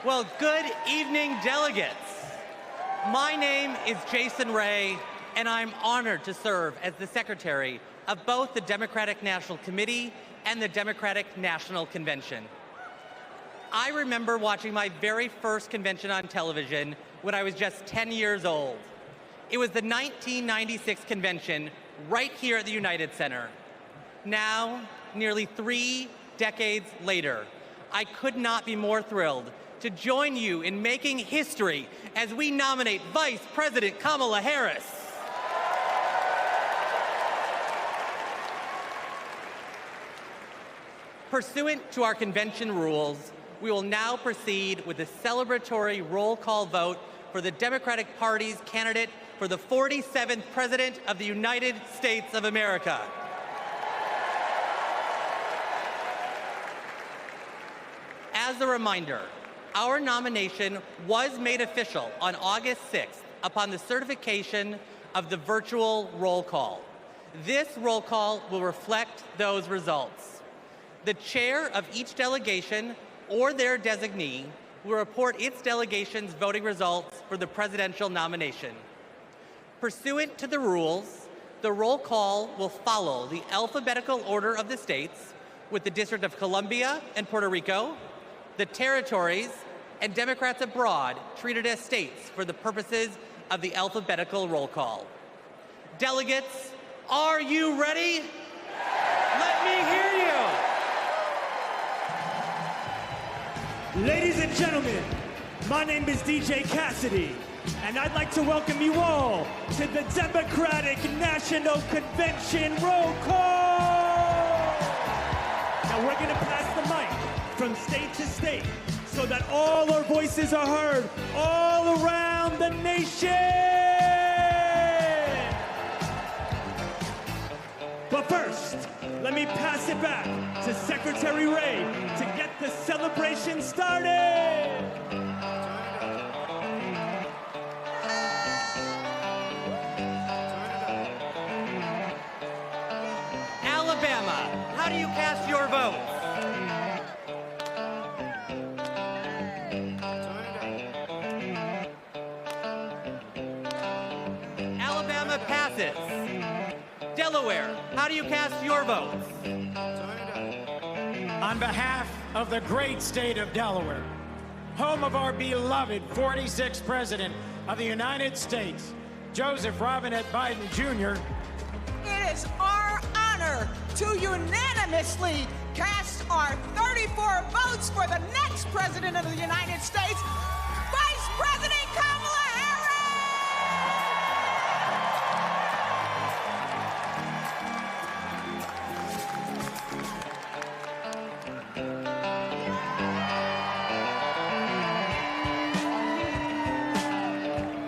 Well, good evening, delegates. My name is Jason Ray, and I'm honored to serve as the secretary of both the Democratic National Committee and the Democratic National Convention. I remember watching my very first convention on television when I was just 10 years old. It was the 1996 convention right here at the United Center. Now, nearly 3 decades later, I could not be more thrilled to join you in making history as we nominate Vice President Kamala Harris. Pursuant to our convention rules, we will now proceed with the celebratory roll call vote for the Democratic Party's candidate for the 47th President of the United States of America. As a reminder, our nomination was made official on August 6th upon the certification of the virtual roll call. This roll call will reflect those results. The chair of each delegation or their designee will report its delegation's voting results for the presidential nomination. Pursuant to the rules, the roll call will follow the alphabetical order of the states, with the District of Columbia and Puerto Rico, the territories, and Democrats abroad treated as states for the purposes of the alphabetical roll call. Delegates, are you ready? Let me hear you. Ladies and gentlemen, my name is DJ Cassidy, and I'd like to welcome you all to the Democratic National Convention roll call. Now we're gonna pass the mic from state to state so that all our voices are heard all around the nation. But first, let me pass it back to Secretary Ray to get the celebration started. Alabama, how do you cast your vote? Alabama passes. Delaware, how do you cast your votes? On behalf of the great state of Delaware, home of our beloved 46th President of the United States, Joseph Robinette Biden Jr., it is our honor to unanimously cast our 34 votes for the next President of the United States, Vice President Kamala Harris!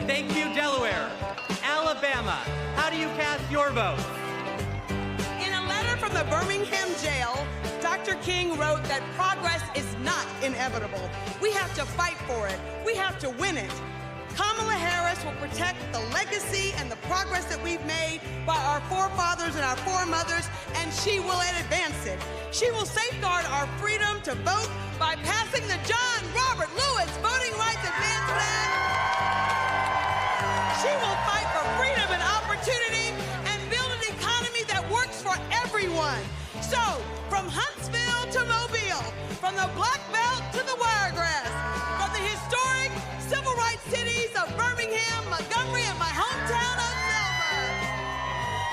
Thank you, Delaware. Alabama, how do you cast your vote? In a letter from the Birmingham jail, Dr. King wrote that progress is not inevitable. We have to fight for it. We have to win it. Kamala Harris will protect the legacy and the progress that we've made by our forefathers and our foremothers, and she will advance it. She will safeguard our freedom to vote by passing the John Robert Lewis Voting Rights Advancement Act. She will fight for freedom and opportunity and build an economy that works for everyone. So, from Huntsville to Mobile, from the Black Belt to the Wiregrass, from the historic civil rights cities of Birmingham, Montgomery, and my hometown of Selma,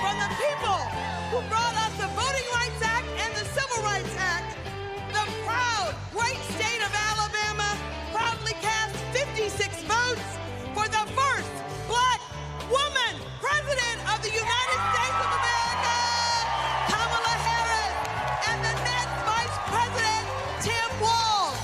from the people who brought us the Voting Rights Act and the Civil Rights Act, the proud great state of Alabama proudly cast 56 votes for the first Black woman President of the United States of America, Kamala Harris, and the next Vice President, Tim Walz.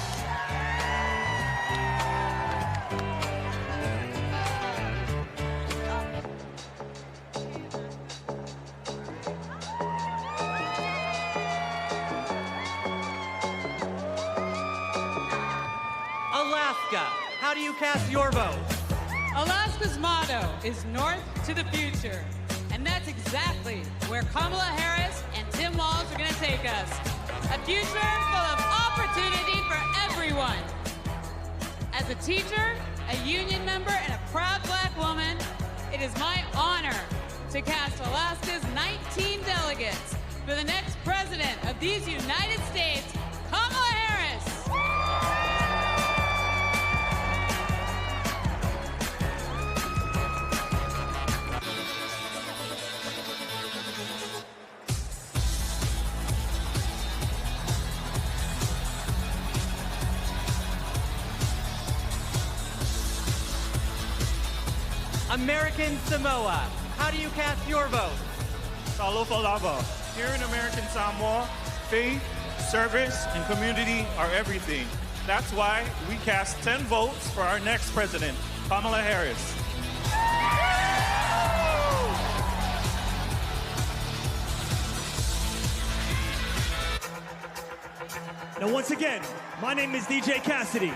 Alaska, how do you cast your vote? Alaska's motto is North to the Future, and that's exactly where Kamala Harris and Tim Walz are going to take us. A future full of opportunity for everyone. As a teacher, a union member, and a proud Black woman, it is my honor to cast Alaska's 19 delegates for the next president of these United States, Kamala Harris. American Samoa, how do you cast your vote? Talofa lava. Here in American Samoa, faith, service, and community are everything. That's why we cast 10 votes for our next president, Kamala Harris. Now, once again, my name is DJ Cassidy,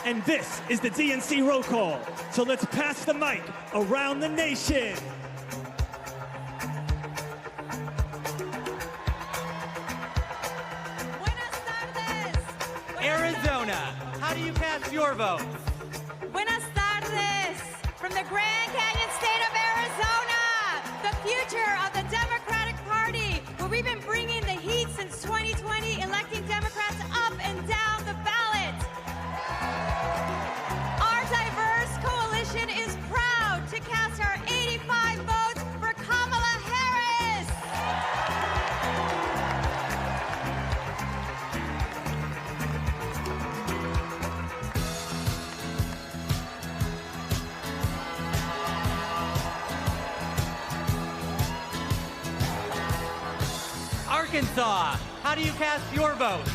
and this is the DNC Roll Call. So let's pass the mic around the nation. Buenas tardes. Arizona, how do you cast your vote? Buenas tardes. From the Grand Canyon state of Arizona, the future of the Democratic Party, where we've been bringing the heat since 2020, electing Democrats up and down the ballot. Our diverse coalition is proud to cast our 85 votes for Kamala Harris. Arkansas, how do you cast your vote?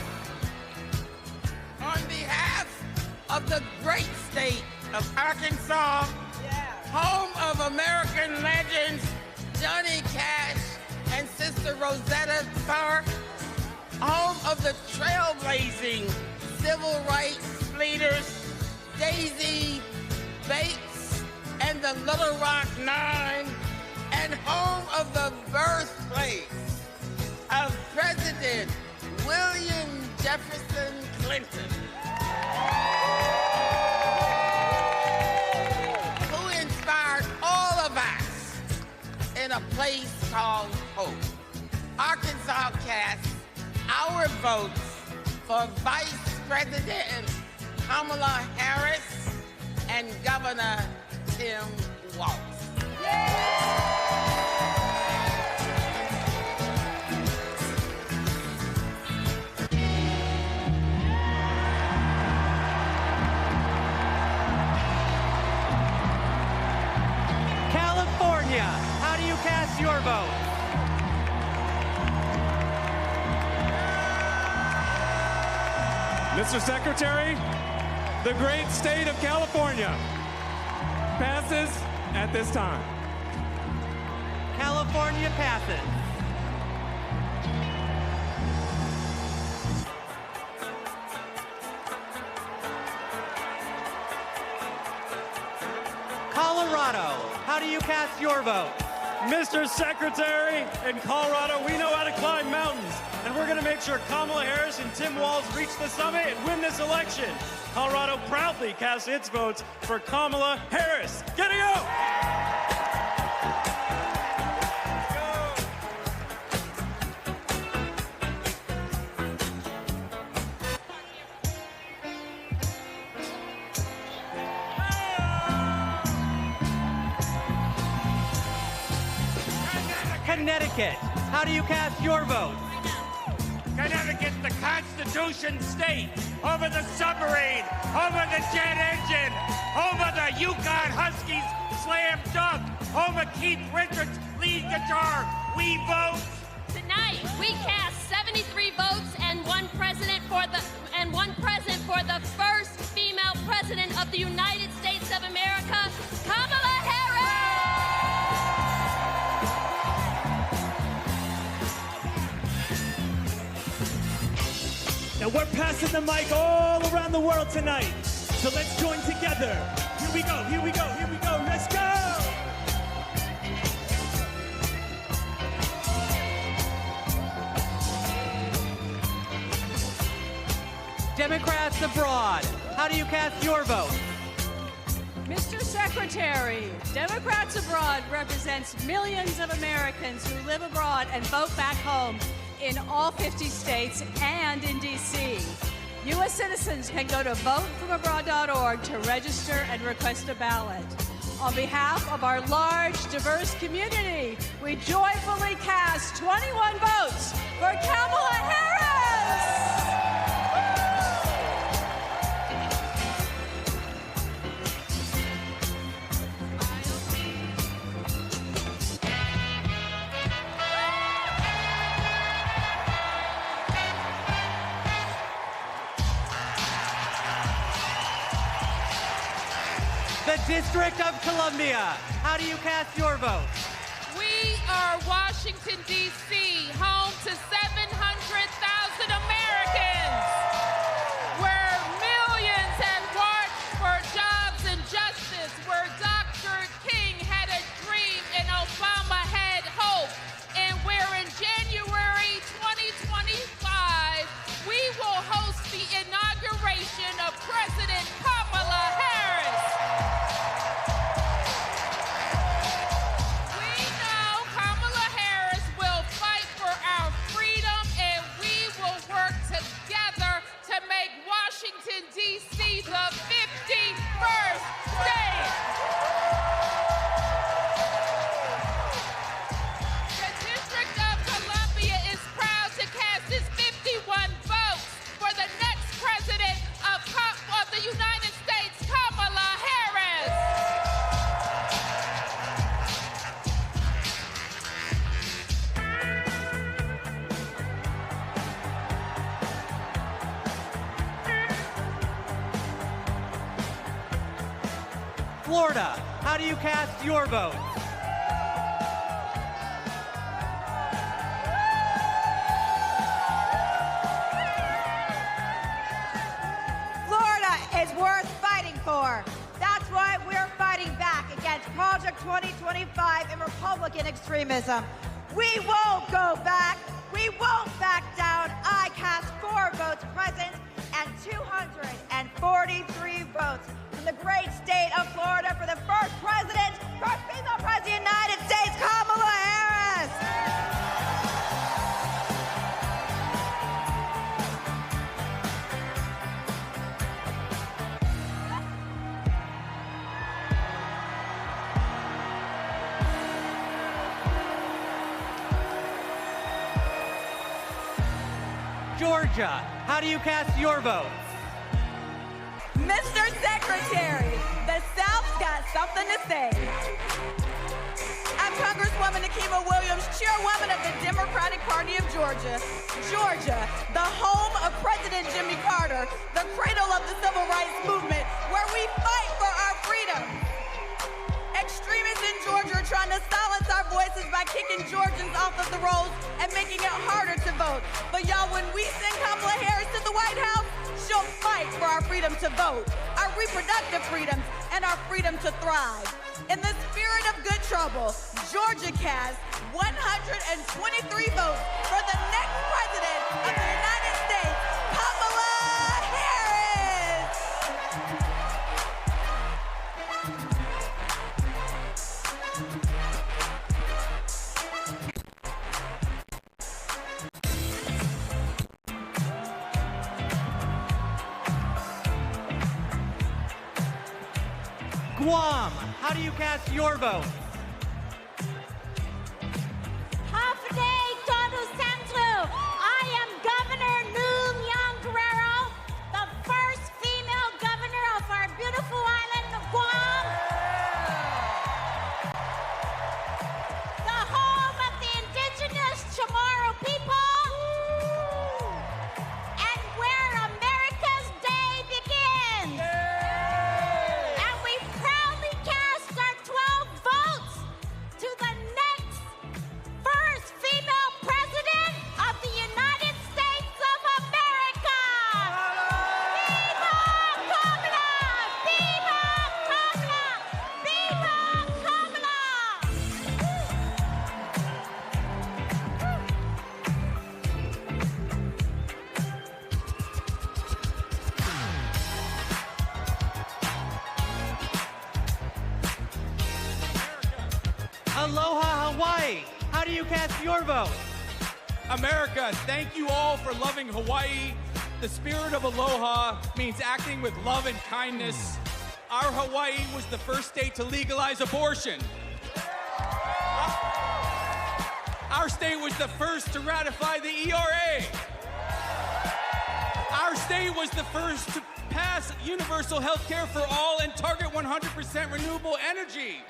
On behalf of the great state of Arkansas, home of American legends Johnny Cash and Sister Rosetta Tharpe, home of the trailblazing civil rights leaders Daisy Bates and the Little Rock Nine, and home of the birthplace of President William Jefferson Clinton, who inspired all of us in a place called Hope. Arkansas casts our votes for Vice President Kamala Harris and Governor Tim Walz. California, how do you cast your vote? Mr. Secretary, the great state of California passes at this time. California passes. Colorado, how do you cast your vote? Mr. Secretary, in Colorado, we know how to climb mountains, and we're going to make sure Kamala Harris and Tim Walz reach the summit and win this election. Colorado proudly casts its votes for Kamala Harris. Get it go! Connecticut, how do you cast your vote? Connecticut's the Constitution state, home of the submarine, home of the jet engine, home of the Yukon Huskies slam dunk, home of Keith Richards lead guitar. We vote. Tonight, we cast 73 votes and one president for the first female president of the United States of America, Kamala Harris. Now we're passing the mic all around the world tonight. So let's join together. Here we go, here we go, here we go. Let's go! Democrats abroad, how how do you cast your vote? Mr. Secretary, Democrats Abroad represents millions of Americans who live abroad and vote back home in all 50 states and in D.C. U.S. citizens can go to votefromabroad.org to register and request a ballot. On behalf of our large, diverse community, we joyfully cast 21 votes for Kamala Harris! The District of Columbia, how do you cast your vote? We are Washington, D.C., home to 700,000 Americans, where millions have marched for jobs and justice, where Dr. King had a dream and Obama had hope, and where in January 2025, we will host the inauguration of President Kamala Harris. Washington, D.C., the 51st state. The District of Columbia is proud to cast its 51 votes for the next president of the United States, Kamala Harris. Florida, how do you cast your vote? Florida is worth fighting for. That's why we're fighting back against Project 2025 and Republican extremism. We won't go back. We won't back down. I cast 4 votes present and 243 votes from the great state of Florida for the first president, first female president of the United States, Kamala Harris. Georgia, how do you cast your vote? Mr. Secretary, the South's got something to say. I'm Congresswoman Nikema Williams, chairwoman of the Democratic Party of Georgia. Georgia, the home of President Jimmy Carter, the cradle of the civil rights movement, where we fight for our freedom. Extremists in Georgia are trying to silence our voices by kicking Georgians off of the rolls and making it harder to vote. But y'all, when we send Kamala Harris to the White House, she'll fight for our freedom to vote, our reproductive freedoms, and our freedom to thrive. In the spirit of good trouble, Georgia cast 123 votes for the next president of the United States, Kamala Harris. Guam, how do you cast your vote? Hafide Todo Centro. I am Governor Noom Young Guerrero, the first female governor of our beautiful island of Guam. The home of the indigenous Chamorro people. And where America's Day begins. And we proudly cast our 12 votes Aloha Hawaii, how do you cast your vote? America, thank you all for loving Hawaii. The spirit of aloha means acting with love and kindness. Our Hawaii was the first state to legalize abortion. Our state was the first to ratify the ERA. Our state was the first to pass universal health care for all and target 100% renewable energy.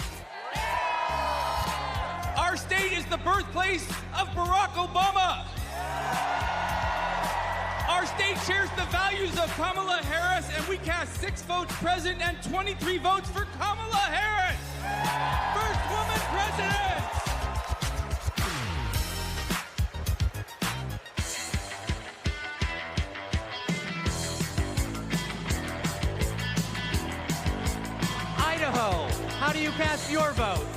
Our state is the birthplace of Barack Obama. Our state shares the values of Kamala Harris, and we cast 6 votes present and 23 votes for Kamala Harris. First woman president. Idaho, how do you cast your vote?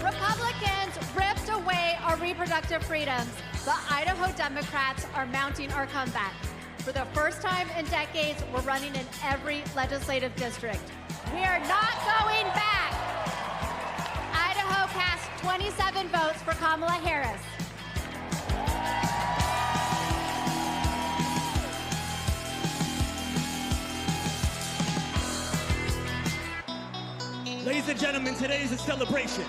Republicans ripped away our reproductive freedoms. The Idaho Democrats are mounting our comeback. For the first time in decades, we're running in every legislative district. We are not going back. Idaho cast 27 votes for Kamala Harris. Ladies and gentlemen, today is a celebration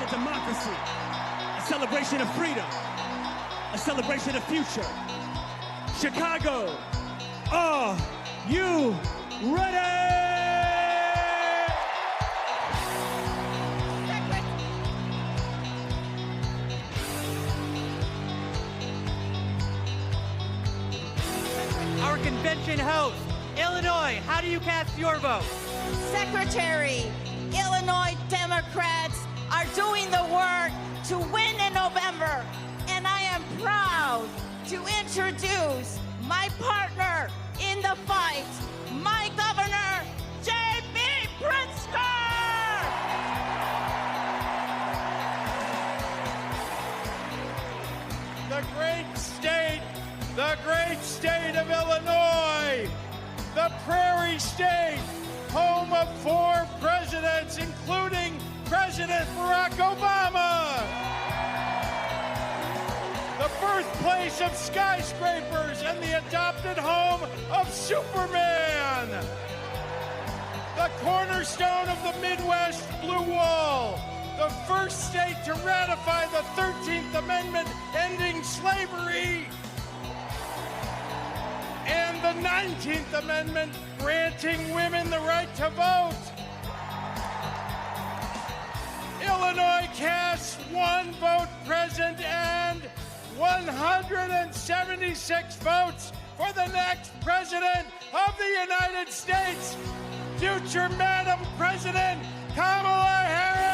of democracy, a celebration of freedom, a celebration of future. Chicago, are you ready? Our convention host, Illinois, how do you cast your vote? Secretary, Illinois Democrats are doing the work to win in November, and I am proud to introduce my partner in the fight, my governor, J.B. Pritzker! The great state of Illinois, the Prairie State, home of 4 presidents, including President Barack Obama. The birthplace of skyscrapers and the adopted home of Superman. The cornerstone of the Midwest Blue Wall. The first state to ratify the 13th Amendment ending slavery. And the 19th Amendment granting women the right to vote. Illinois casts 1 vote present and 176 votes for the next president of the United States, future Madam President Kamala Harris.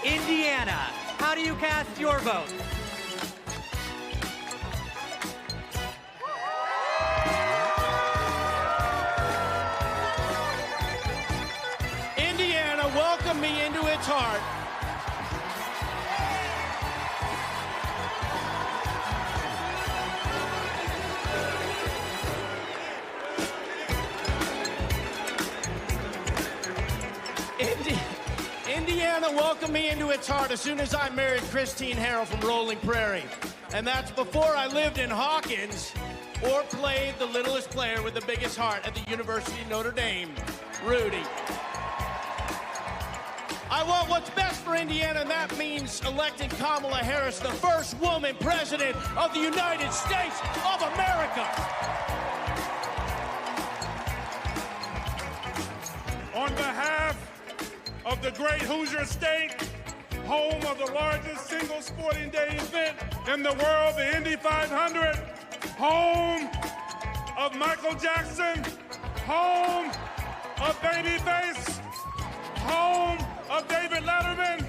Indiana, how do you cast your vote? Indiana welcomed me into its heart. Indiana welcomed me into its heart as soon as I married Christine Harrell from Rolling Prairie. And that's before I lived in Hawkins or played the littlest player with the biggest heart at the University of Notre Dame, Rudy. I want what's best for Indiana, and that means electing Kamala Harris, the first woman president of the United States of America. On behalf of the great Hoosier State, home of the largest single sporting day event in the world, the Indy 500, home of Michael Jackson, home of Babyface, home of David Letterman,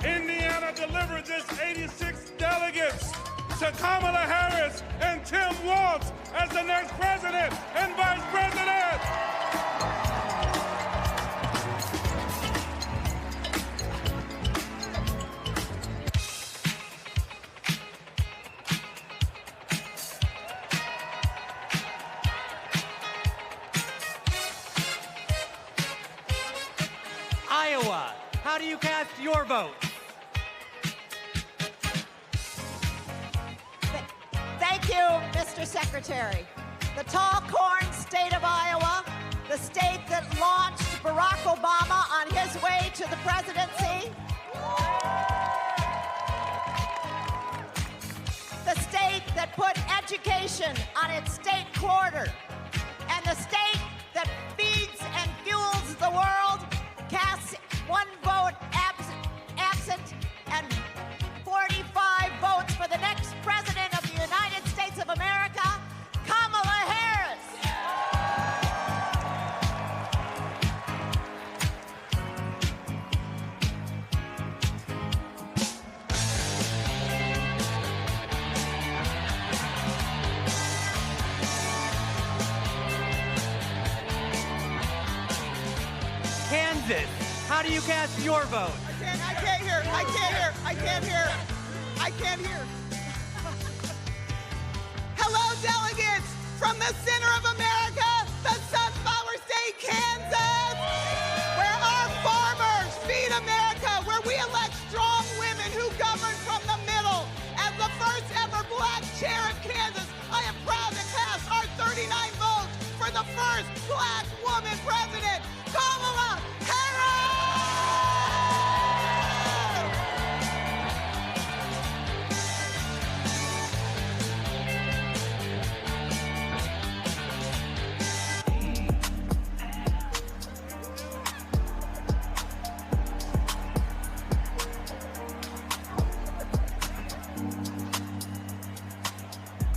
Indiana delivered just 86 delegates to Kamala Harris and Tim Walz as the next president and vice president. Iowa, how do you cast your vote? Thank you, Mr. Secretary. The tall corn state of Iowa, the state that launched Barack Obama on his way to the presidency, the state that put education on its state quarter, and the state that feeds and fuels the world casts one vote absent and 45 votes for the next president of the United States of America, Kamala Harris. Kansas, how do you cast your vote? I can't hear. Hello, delegates from the center of America, the Sunflower State, Kansas, where our farmers feed America, where we elect strong women who govern from the middle. As the first ever black chair of Kansas, I am proud to cast our 39 votes for the first black woman president, Kamala Harris!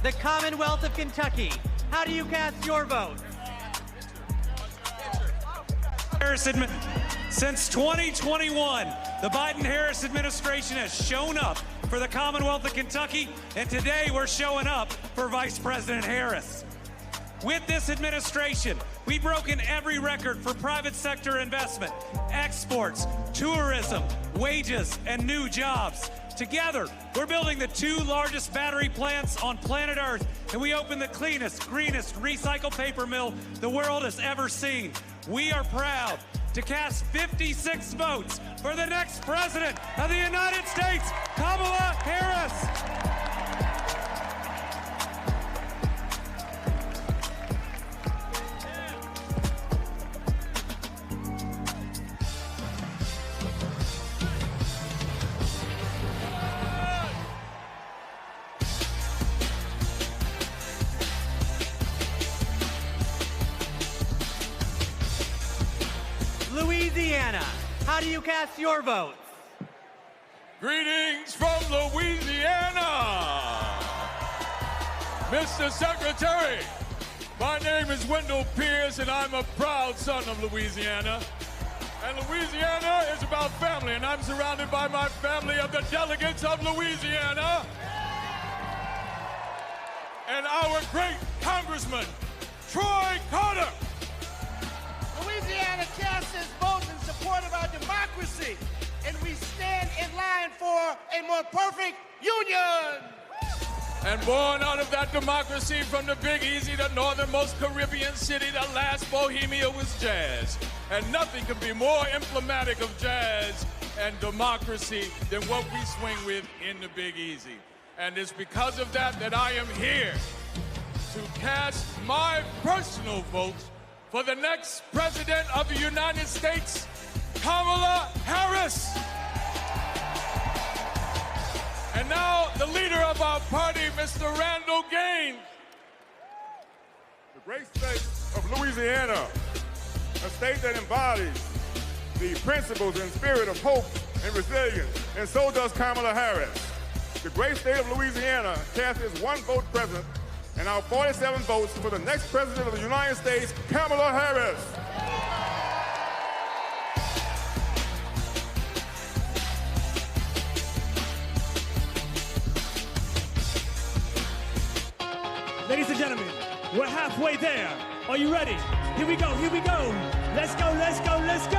The Commonwealth of Kentucky, how do you cast your vote? Since 2021, the Biden-Harris administration has shown up for the Commonwealth of Kentucky, and today we're showing up for Vice President Harris. With this administration, we've broken every record for private sector investment, exports, tourism, wages, and new jobs. Together, we're building the 2 largest battery plants on planet Earth, and we opened the cleanest, greenest recycled paper mill the world has ever seen. We are proud to cast 56 votes for the next president of the United States, Kamala Harris. Louisiana, how do you cast your votes? Greetings from Louisiana. Mr. Secretary, my name is Wendell Pierce, and I'm a proud son of Louisiana. And Louisiana is about family, and I'm surrounded by my family of the delegates of Louisiana. And our great Congressman, Troy Carter. Louisiana casts its vote in support of our democracy, and we stand in line for a more perfect union. And born out of that democracy from the Big Easy, the northernmost Caribbean city, the last Bohemia was jazz. And nothing can be more emblematic of jazz and democracy than what we swing with in the Big Easy. And it's because of that that I am here to cast my personal vote for the next president of the United States, Kamala Harris. And now, the leader of our party, Mr. Randall Gaines. The great state of Louisiana, a state that embodies the principles and spirit of hope and resilience, and so does Kamala Harris. The great state of Louisiana cast its 1 vote president, and our 47 votes for the next president of the United States, Kamala Harris. and gentlemen, we're halfway there. Are you ready? Here we go, here we go. Let's go, let's go, let's go!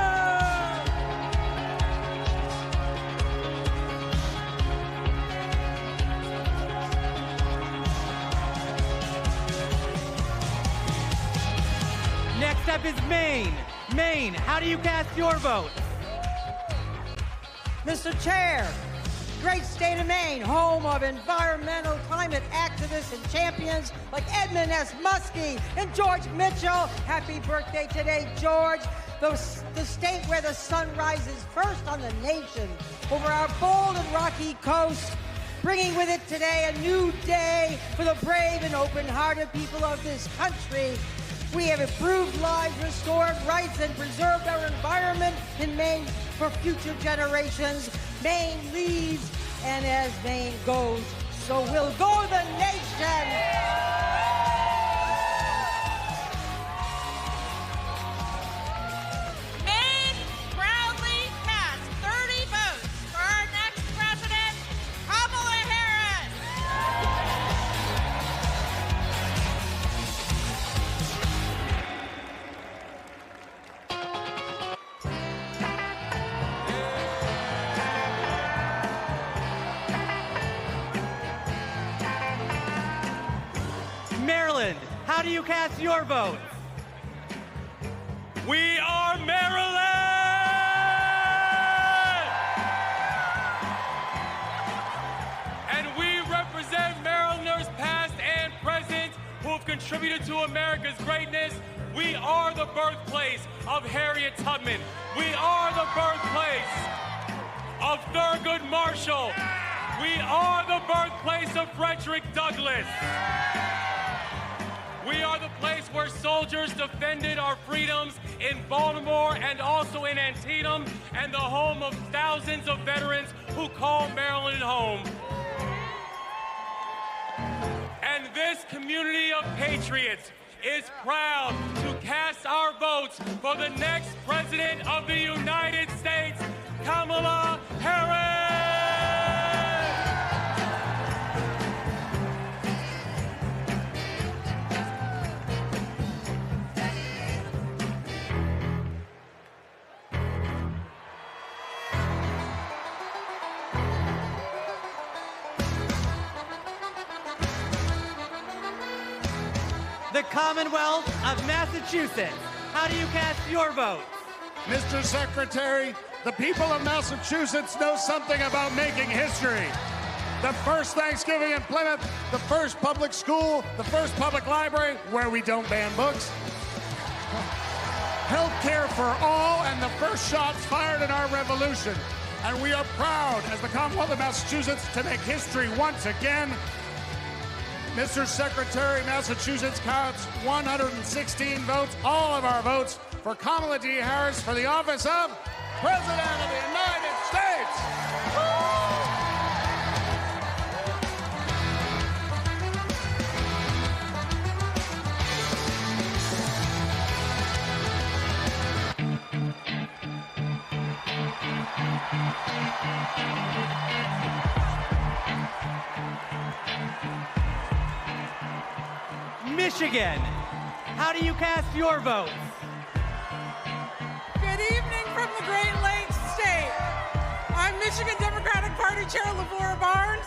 Next up is Maine. Maine, how do you cast your vote? Mr. Chair, great state of Maine, home of environmental climate activists and champions like Edmund S. Muskie and George Mitchell. Happy birthday today, George. The state where the sun rises first on the nation over our bold and rocky coast, bringing with it today a new day for the brave and open-hearted people of this country. We have improved lives, restored rights, and preserved our environment in Maine for future generations. Maine leads, and as Maine goes, so will go the nation. Maine proudly cast 30 votes for our next president, Kamala Harris. Maryland, how do you cast your vote? We are Maryland! And we represent Marylanders past and present who have contributed to America's greatness. We are the birthplace of Harriet Tubman. We are the birthplace of Thurgood Marshall. We are the birthplace of Frederick Douglass. We are the place where soldiers defended our freedoms in Baltimore and also in Antietam, and the home of thousands of veterans who call Maryland home. And this community of patriots is proud to cast our votes for the next President of the United States, Kamala Harris! The Commonwealth of Massachusetts, how do you cast your vote? Mr. Secretary, the people of Massachusetts know something about making history. The first Thanksgiving in Plymouth, the first public school, the first public library where we don't ban books. Health care for all, and the first shots fired in our revolution. And we are proud, as the Commonwealth of Massachusetts, to make history once again. Mr. Secretary, Massachusetts counts 116 votes, all of our votes, for Kamala D. Harris for the office of President of the United States. Michigan, how do you cast your vote? Good evening from the Great Lakes State. I'm Michigan Democratic Party Chair Lavora Barnes.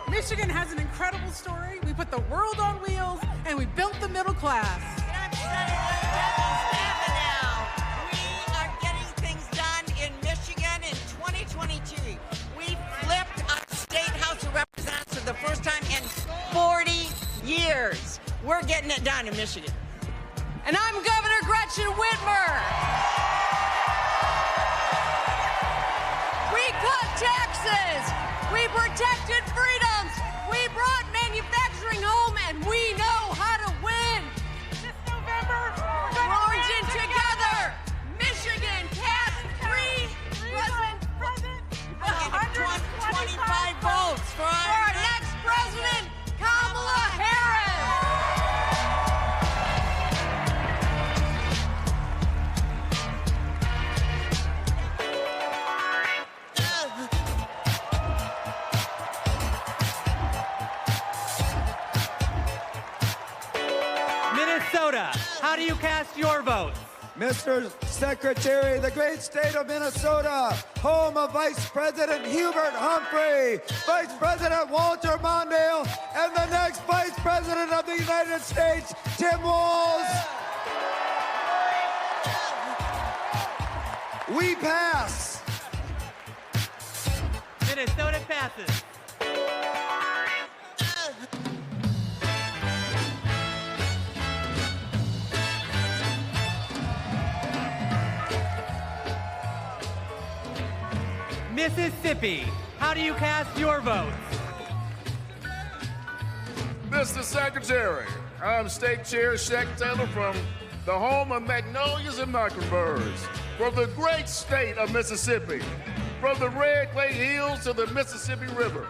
Michigan has an incredible story. We put the world on wheels and we built the middle class. We are getting things done in Michigan in 2022. We flipped our State House of Representatives for the first time in 40 years. We're getting it done in Michigan. And I'm Governor Gretchen Whitmer. We cut taxes. We protected freedoms. We brought manufacturing home, and we know how to win. This November, we're marching together. Michigan cast President 125 votes for our next president, Kamala Harris. Minnesota, how do you cast your vote? Mr. Secretary, the great state of Minnesota, home of Vice President Hubert Humphrey, Vice President Walter Mondale, and the next Vice President of the United States, Tim Walz. We pass. Minnesota passes. Mississippi, how do you cast your votes? Mr. Secretary, I'm State Chair Shaq Taylor from the home of magnolias and mockingbirds, from the great state of Mississippi, from the Red Clay Hills to the Mississippi River.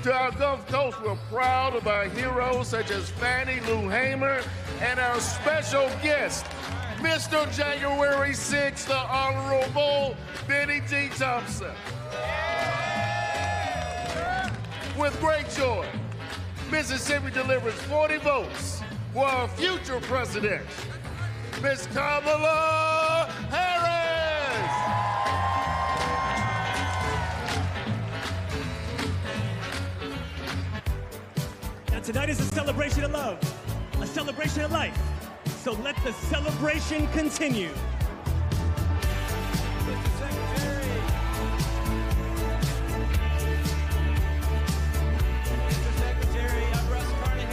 To our Gulf Coast, we're proud of our heroes such as Fannie Lou Hamer and our special guest, Mr. January 6th, the Honorable Benny G. Thompson. With great joy, Mississippi delivers 40 votes for our future president, Miss Kamala Harris. Now tonight is a celebration of love, a celebration of life. So let the celebration continue.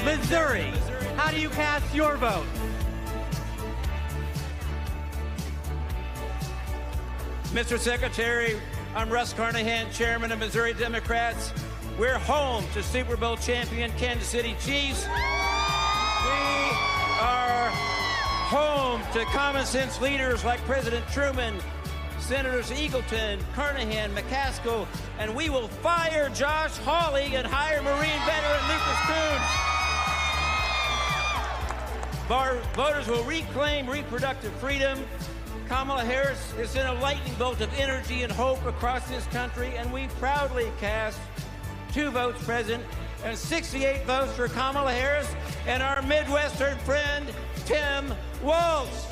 Missouri, how do you cast your vote? Mr. Secretary, I'm Russ Carnahan, Chairman of Missouri Democrats. We're home to Super Bowl champion Kansas City Chiefs. We are home to common sense leaders like President Truman, Senators Eagleton, Carnahan, McCaskill, and we will fire Josh Hawley and hire Marine veteran Lucas Coons. Our voters will reclaim reproductive freedom. Kamala Harris has sent a lightning bolt of energy and hope across this country, and we proudly cast 2 votes present and 68 votes for Kamala Harris and our Midwestern friend, Tim Walz.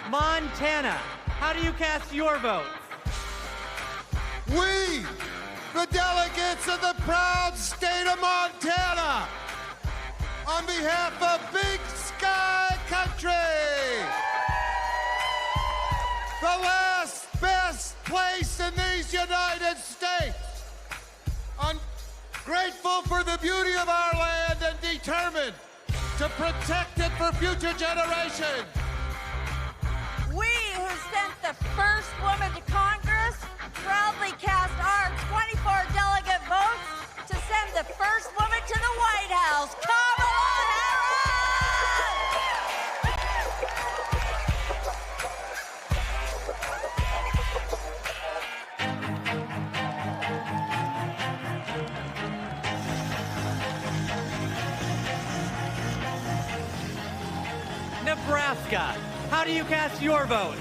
Montana, how do you cast your vote? We, the delegates of the proud state of Montana, on behalf of Big Sky Country, the last best place in these United States, I'm grateful for the beauty of our land and determined to protect it for future generations. We who sent the first woman to Congress proudly cast our 24 delegate votes to send the first woman to the White House, Kamala Harris. Nebraska, how do you cast your vote?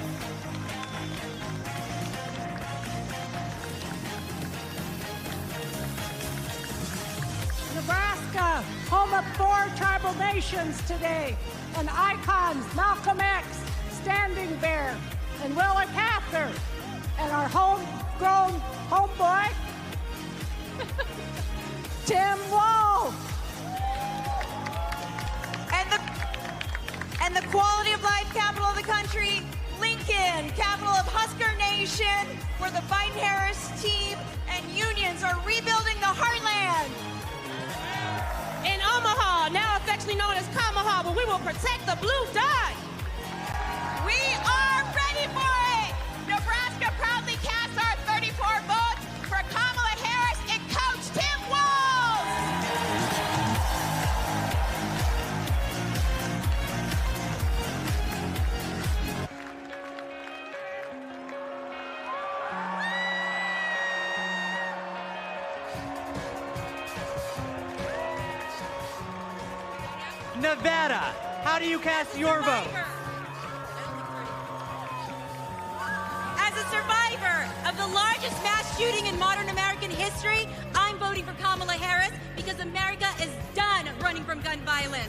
Nebraska, home of 4 tribal nations today, and icons Malcolm X, Standing Bear, and Willa Cather, and our homegrown homeboy, Tim Walz. And the quality of life capital of the country, Lincoln, capital of Husker Nation, where the Biden-Harris team and unions are rebuilding the heartland. In Omaha, now affectionately known as Kamaha, but we will protect the blue dot. We are ready for it. Nebraska proudly casts our 34 votes for Kamala Harris and Coach Tim Walz. Nevada, how do you cast your vote? shooting in modern American history, I'm voting for Kamala Harris because America is done running from gun violence.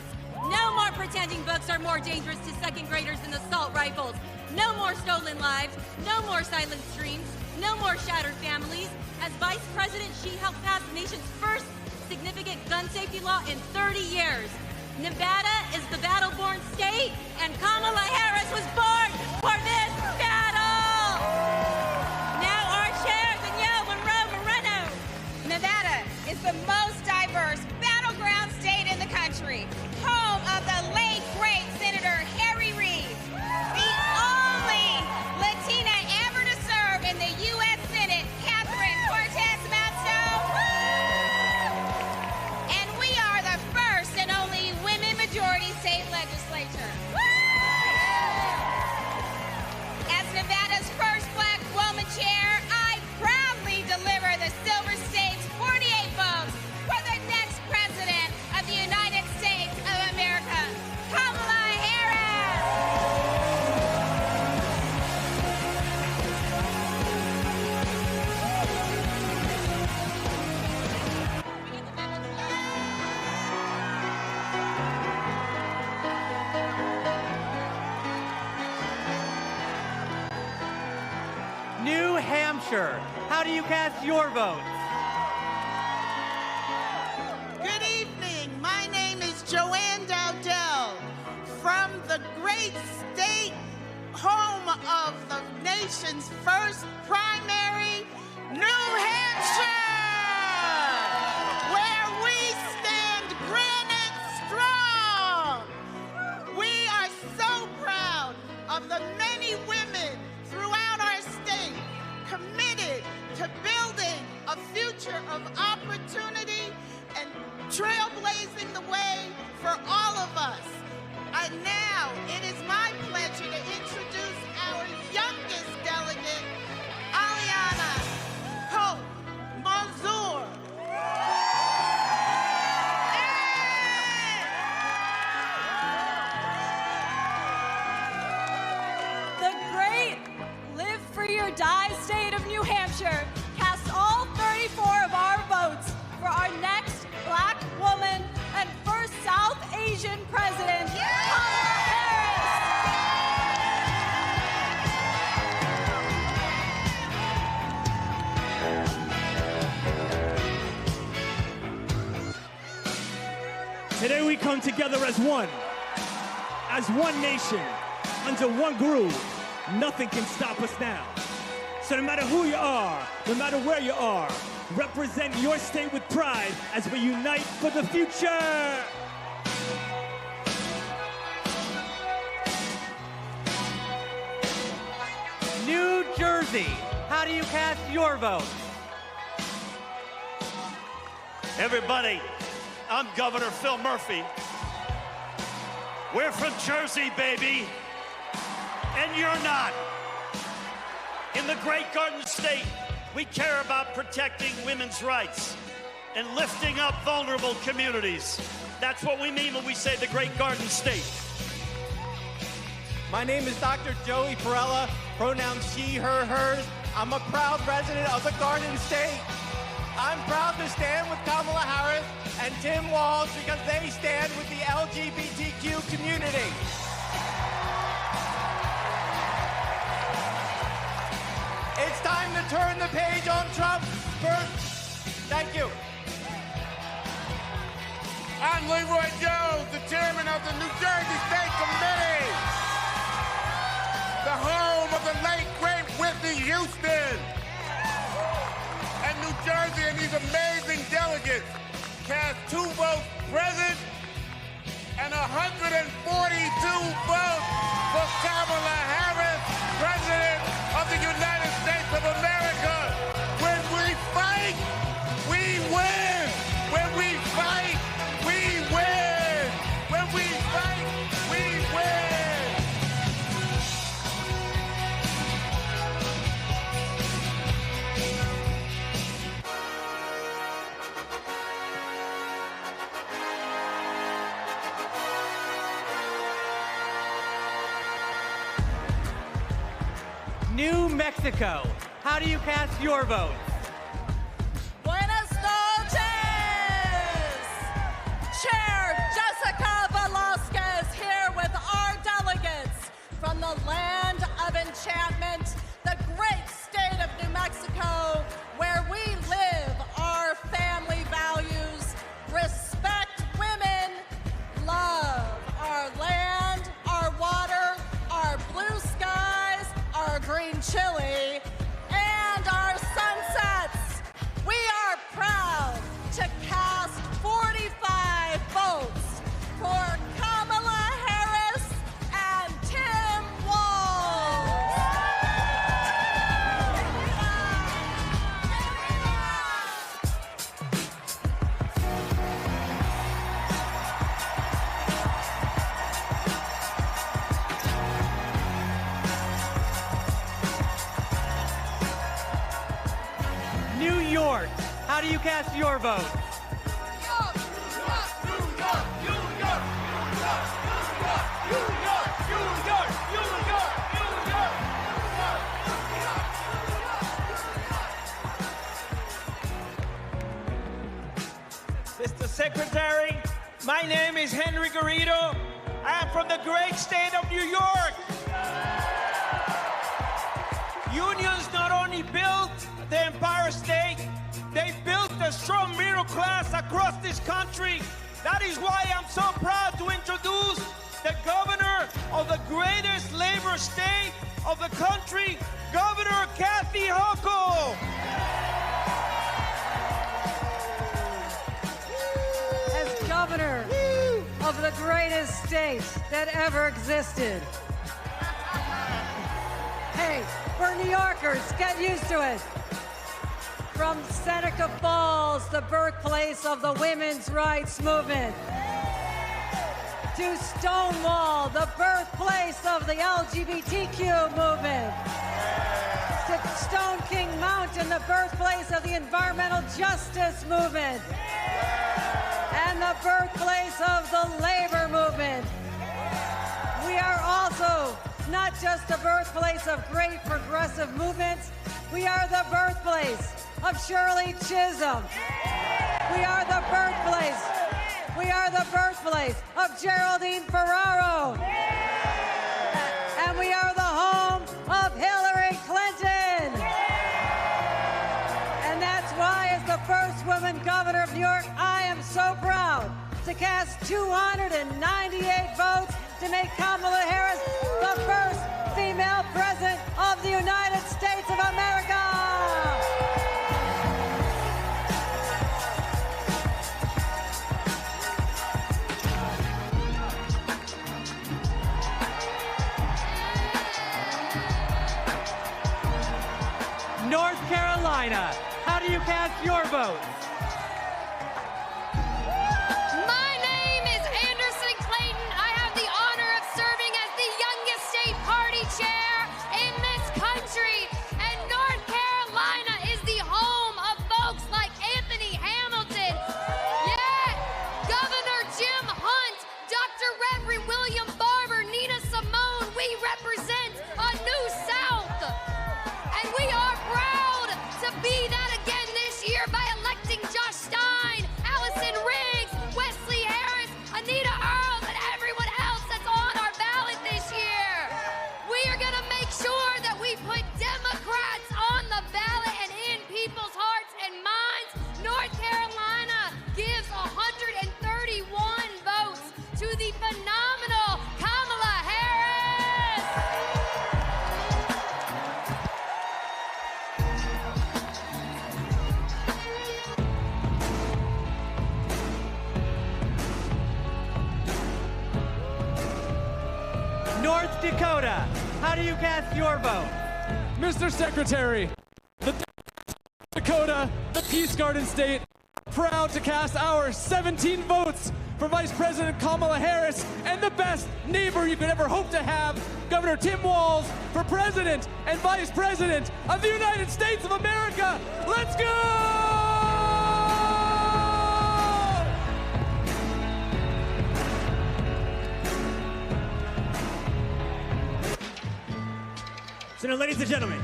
No more pretending books are more dangerous to second graders than assault rifles. No more stolen lives. No more silent streams. No more shattered families. As Vice President, she helped pass the nation's first significant gun safety law in 30 years. Nevada is the battle-born state, and Kamala Harris was born for this battle! Now our chair, Danielle Monroe-Moreno. Nevada is the most diverse battleground state in the country, home of the late, great Senator Harry Reid, the only Latina ever to serve in the U.S. Senate, Catherine Cortez Masto, and we are the first and only women-majority state legislature. As Nevada's first black woman chair, I proudly deliver the Silver State's 48 votes for the next president of the United States of America, Kamala Harris. New Hampshire, how do you cast your votes? Good evening. My name is Joanne Dowdell from the great state home of the nation's first primary, New Hampshire, where we stand granite strong. We are so proud of the many women throughout our state committed to building a future of opportunity and trailblazing the way for all of us. And now it is my pleasure to introduce our youngest delegate, Aliana Hope Manzour. The great Live Free or Die state of New Hampshire casts all 34 of our votes for our next black woman and first South Asian president, Kamala Harris. Today we come together as one nation, under one groove. Nothing can stop us now. So no matter who you are, no matter where you are, represent your state with pride as we unite for the future. New Jersey, how do you cast your vote? Everybody, I'm Governor Phil Murphy. We're from Jersey, baby, and you're not. In the Great Garden State, we care about protecting women's rights and lifting up vulnerable communities. That's what we mean when we say the Great Garden State. My name is Dr. Joey Perella, pronouns she, her, hers. I'm a proud resident of the Garden State. I'm proud to stand with Kamala Harris and Tim Walz because they stand with the LGBTQ community. It's time to turn the page on Trump. Thank you. I'm Leroy Jones, the chairman of the New Jersey State Committee, the home of the late, great Whitney Houston. And New Jersey and these amazing delegates cast 2 votes present and 142 votes for Kamala Harris, President of the United States of America. When we fight, we win. When we fight, we win. When we fight, we win. New Mexico, how do you cast your vote? how do you cast your vote? Mr. Secretary, my name is Henry Garrido. I am from the great state of New York. Unions not only built the Empire State, they built a strong middle class across this country. That is why I'm so proud to introduce the governor of the greatest labor state of the country, Governor Kathy Hochul. As governor of the greatest state that ever existed. Hey, we're New Yorkers, get used to it. From Seneca Falls, the birthplace of the women's rights movement, to Stonewall, the birthplace of the LGBTQ movement, to Stone King Mountain, the birthplace of the environmental justice movement, and the birthplace of the labor movement. We are also not just the birthplace of great progressive movements, we are the birthplace of Shirley Chisholm. We are the birthplace of Geraldine Ferraro. And we are the home of Hillary Clinton. And that's why, as the first woman governor of New York, I am so proud to cast 298 votes to make Kamala Harris the first female president of the United States of America. North Carolina, how do you cast your vote? My name is Anderson Clayton. I have the honor of serving as the youngest state party chair in this country. And North Carolina is the home of folks like Anthony Hamilton. Yeah, Governor Jim Hunt, Dr. Reverend William Barber, Nina Simone. We represent a new South. And we are proud to be that again this year by electing Josh Stein, Allison Riggs, Wesley Harris, Anita Earls, and everyone else that's on our ballot this year. We are going to make sure that we put Democrats on the ballot and in people's hearts and minds. North Carolina gives 131 votes to the phenomenal Kamala Harris. North Dakota, how do you cast your vote? Mr. Secretary, the Dakota, the Peace Garden State, proud to cast our 17 votes for Vice President Kamala Harris and the best neighbor you could ever hope to have, Governor Tim Walz, for President and Vice President of the United States of America. Let's go! So now, ladies and gentlemen,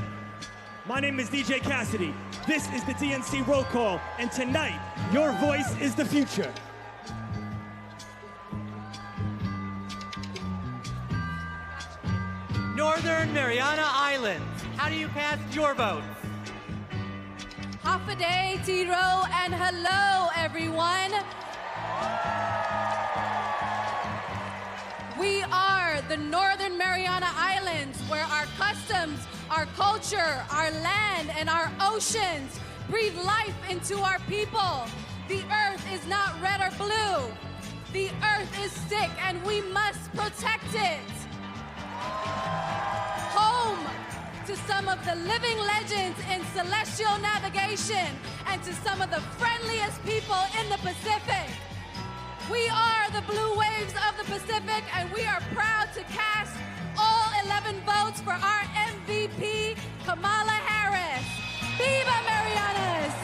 my name is DJ Cassidy. This is the DNC Roll Call, and tonight, your voice is the future. Northern Mariana Islands, how do you cast your vote? Hafaday, Tiro, and hello, everyone. We are the Northern Mariana Islands, where our customs, our culture, our land, and our oceans breathe life into our people. The earth is not red or blue. The earth is sick, and we must protect it. Home to some of the living legends in celestial navigation and to some of the friendliest people in the Pacific. We are the blue waves of the Pacific, and we are proud to cast all 11 votes for our MVP, Kamala Harris. Viva Marianas!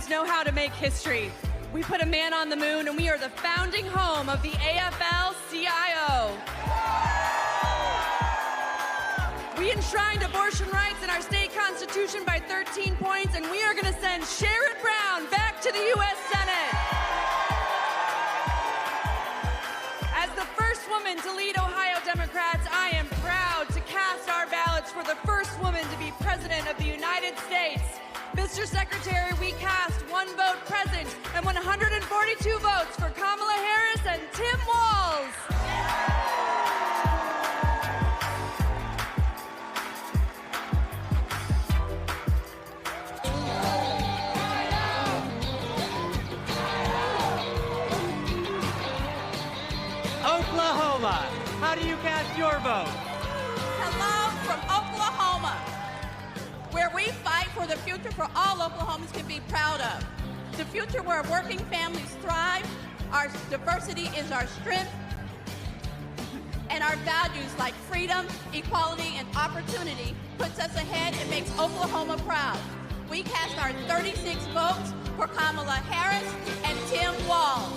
Americans know how to make history. We put a man on the moon, and we are the founding home of the AFL-CIO. We enshrined abortion rights in our state constitution by 13 points, and we are going to send Sherrod Brown back to the U.S. Senate. As the first woman to lead Ohio Democrats, I am proud to cast our ballots for the first woman to be President of the United States. Mr. Secretary, we cast 1 vote present and 142 votes for Kamala Harris and Tim Walz. Oklahoma, how do you cast your vote? Hello from Oklahoma, where we fight for the future for all Oklahomans can be proud of. The future where working families thrive, our diversity is our strength, and our values like freedom, equality, and opportunity puts us ahead and makes Oklahoma proud. We cast our 36 votes for Kamala Harris and Tim Walz.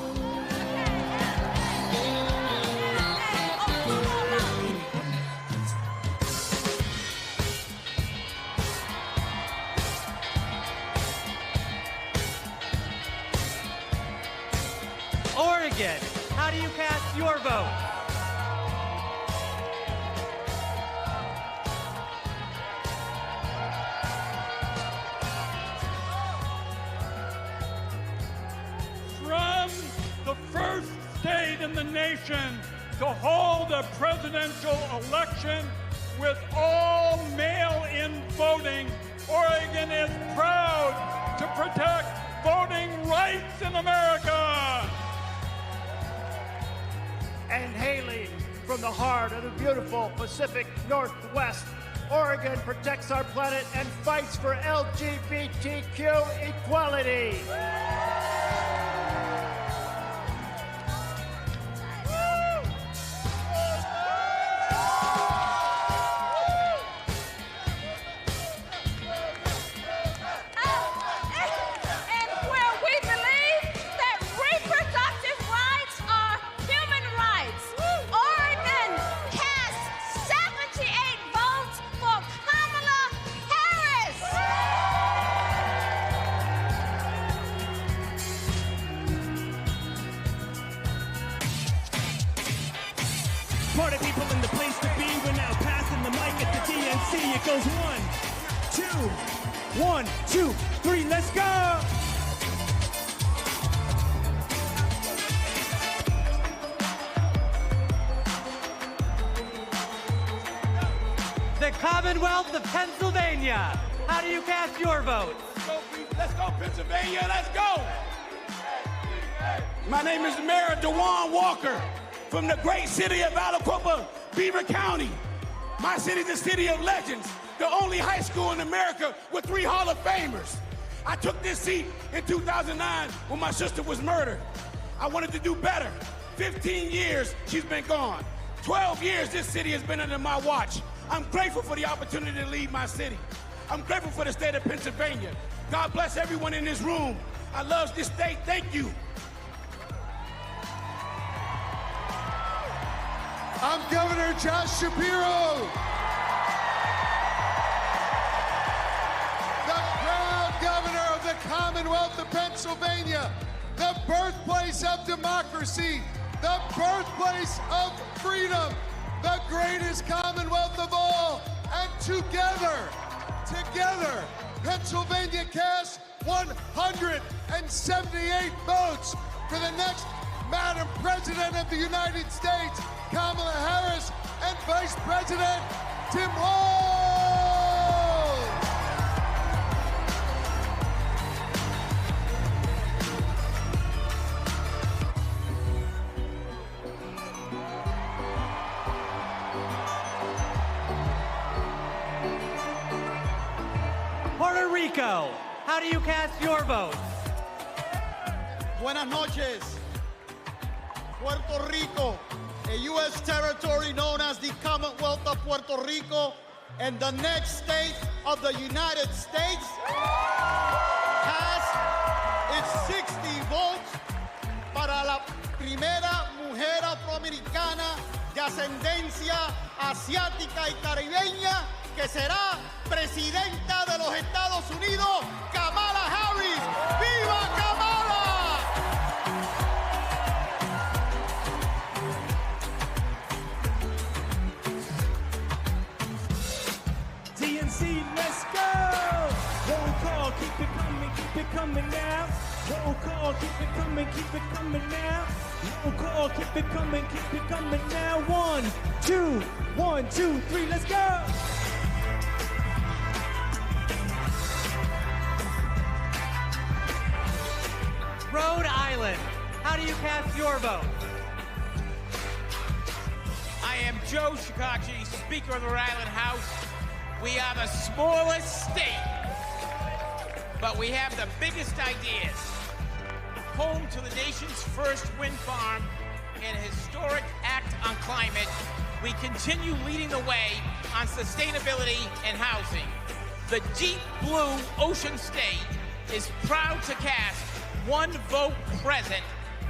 Oregon, how do you cast your vote? From the first state in the nation to hold a presidential election with all mail-in voting, Oregon is proud to protect voting rights in America. And hailing from the heart of the beautiful Pacific Northwest, Oregon protects our planet and fights for LGBTQ equality. Party people in the place to be. We're now passing the mic at the DNC. It goes 1, 2, 3, let's go! The Commonwealth of Pennsylvania, how do you cast your vote? Let's go, Pennsylvania, let's go! My name is Mayor DeJuan Walker from the great city of Aliquippa, Beaver County. My city is the city of legends, the only high school in America with 3 Hall of Famers. I took this seat in 2009 when my sister was murdered. I wanted to do better. 15 years she's been gone. 12 years this city has been under my watch. I'm grateful for the opportunity to lead my city. I'm grateful for the state of Pennsylvania. God bless everyone in this room. I love this state, thank you. I'm Governor Josh Shapiro. The proud governor of the Commonwealth of Pennsylvania, the birthplace of democracy, the birthplace of freedom, the greatest Commonwealth of all. And together, Pennsylvania cast 178 votes for the next Madam President of the United States, Kamala Harris, and Vice President Tim Walz. Puerto Rico, how do you cast your vote? Buenas noches. Puerto Rico, a U.S. territory known as the Commonwealth of Puerto Rico and the next state of the United States, has primera mujer afroamericana de ascendencia asiática y caribeña que será presidenta de los Estados Unidos, Kamala Harris. ¡Viva Kamala! DNC, let's go! Roll call, keep it coming now. Roll call, keep it coming now. Roll call, keep it coming now. 1, 2, 1, 2, 3, let's go! Rhode Island, how do you cast your vote? I am Joe Shekarchi, Speaker of the Rhode Island House. We are the smallest state, but we have the biggest ideas. Home to the nation's first wind farm and a historic act on climate, we continue leading the way on sustainability and housing. The deep blue ocean state is proud to cast 1 vote present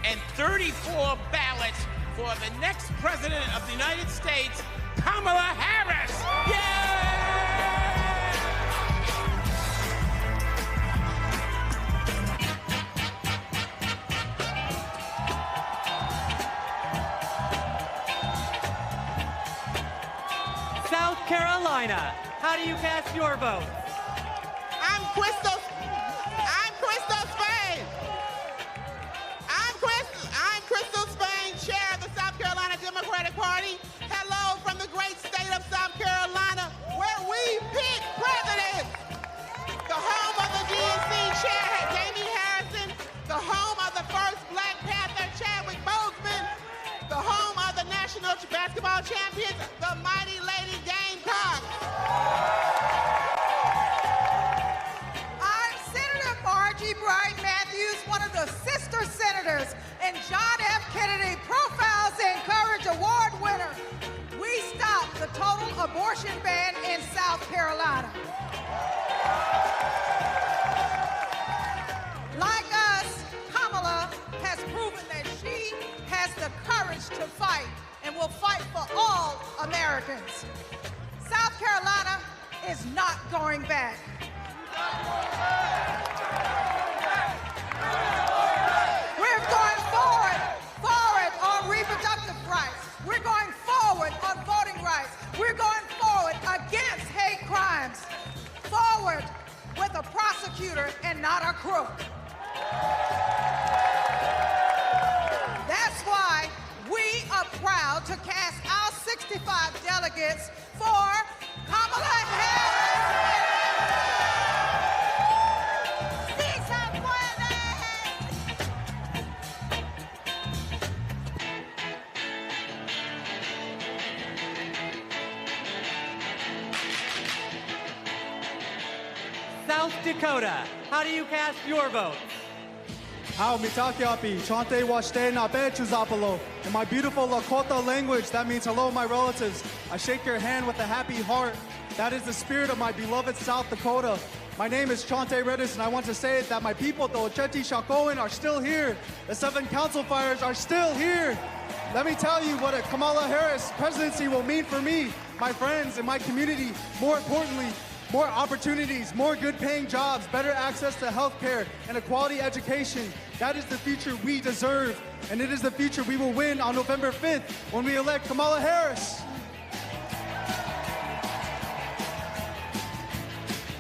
and 34 ballots for the next President of the United States, Kamala Harris! South Carolina, how do you cast your vote? I'm Crystal Spain. I'm Crystal Spain, chair of the South Carolina Democratic Party. Hello from the great state of South Carolina, where we pick presidents. The home of the DNC chair, Jamie Harrison. The home of the first Black Panther, Chadwick Boseman. The home of the national basketball champions, the mighty Lady Gamecocks. I'm Senator Margie Bright Matthews, one of the sister senators, and John F. Kennedy Profiles and Courage Award winner. We stopped the total abortion ban in South Carolina. Like us, Kamala has proven that she has the courage to fight and will fight for all Americans. South Carolina is not going back. We're going forward on reproductive rights. We're going forward on voting rights. We're going forward against hate crimes. Forward with a prosecutor and not a crook. That's why we are proud to cast our 65 delegates for Kamala Harris. South Dakota, how do you cast your vote? How mitakiapi, chante washte na bechuzapalo. In my beautiful Lakota language, that means hello, my relatives. I shake your hand with a happy heart. That is the spirit of my beloved South Dakota. My name is Chante Redis, and I want to say that my people, the Ocheti Shakoan, are still here. The 7 council fires are still here. Let me tell you what a Kamala Harris presidency will mean for me, my friends, and my community. More importantly, more opportunities, more good-paying jobs, better access to health care, and a quality education. That is the future we deserve, and it is the future we will win on November 5th when we elect Kamala Harris.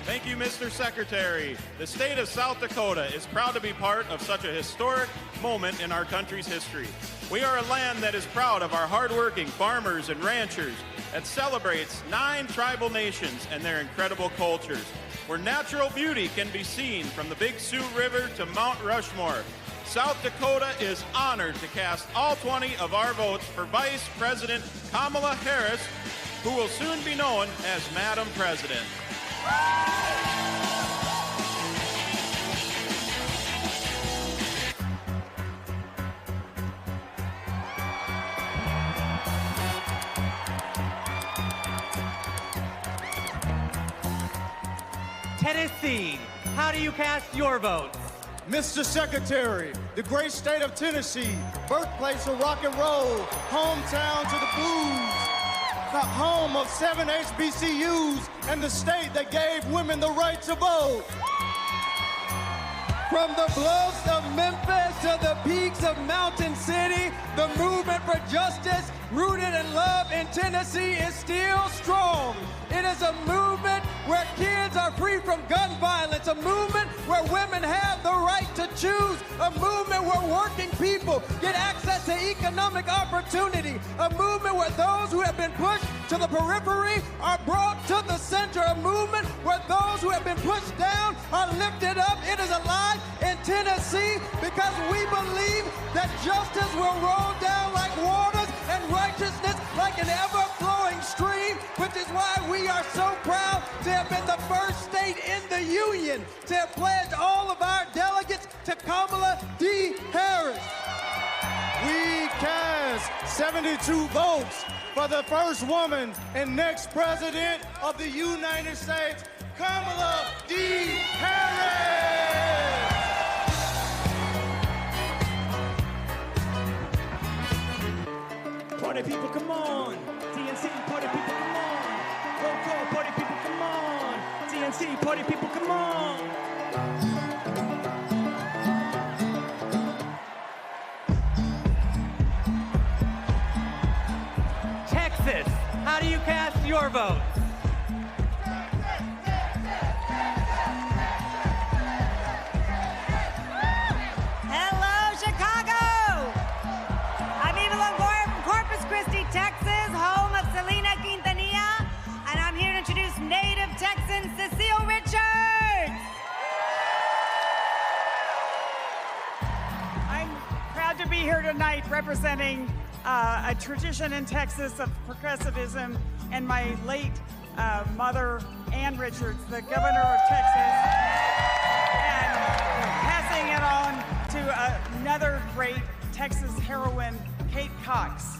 Thank you, Mr. Secretary. The state of South Dakota is proud to be part of such a historic moment in our country's history. We are a land that is proud of our hardworking farmers and ranchers, that celebrates 9 tribal nations and their incredible cultures, where natural beauty can be seen from the Big Sioux River to Mount Rushmore. South Dakota is honored to cast all 20 of our votes for Vice President Kamala Harris, who will soon be known as Madam President. Tennessee, how do you cast your votes? Mr. Secretary, the great state of Tennessee, birthplace of rock and roll, hometown to the blues, the home of 7 HBCUs, and the state that gave women the right to vote. From the bluffs of Memphis to the peaks of Mountain City, the movement for justice rooted in love in Tennessee is still strong. It is a movement where kids are free from gun violence, a movement where women have the right to choose, a movement where working people get access to economic opportunity, a movement where those who have been pushed to the periphery are brought to the center, a movement where those who have been pushed down are lifted up. It is alive in Tennessee because we believe that justice will roll down like waters and righteousness like an ever-flowing stream, which is why we are so proud to have been the first state in the union to have pledged all of our delegates to Kamala D. Harris. We cast 72 votes for the first woman and next president of the United States, Kamala D. Harris. Party people, come on. TNC, party people, come on. Roll call, party people, come on. TNC, party people, come on. Texas, how do you cast your vote? Hello, Chicago! I'm Eva Longoria from Corpus Christi, Texas, home of Selena Quintanilla, and I'm here to introduce native Texan Cecile Richards. I'm proud to be here tonight representing a tradition in Texas of progressivism and my late mother, Ann Richards, the governor of Texas, and passing it on to another great Texas heroine, Kate Cox.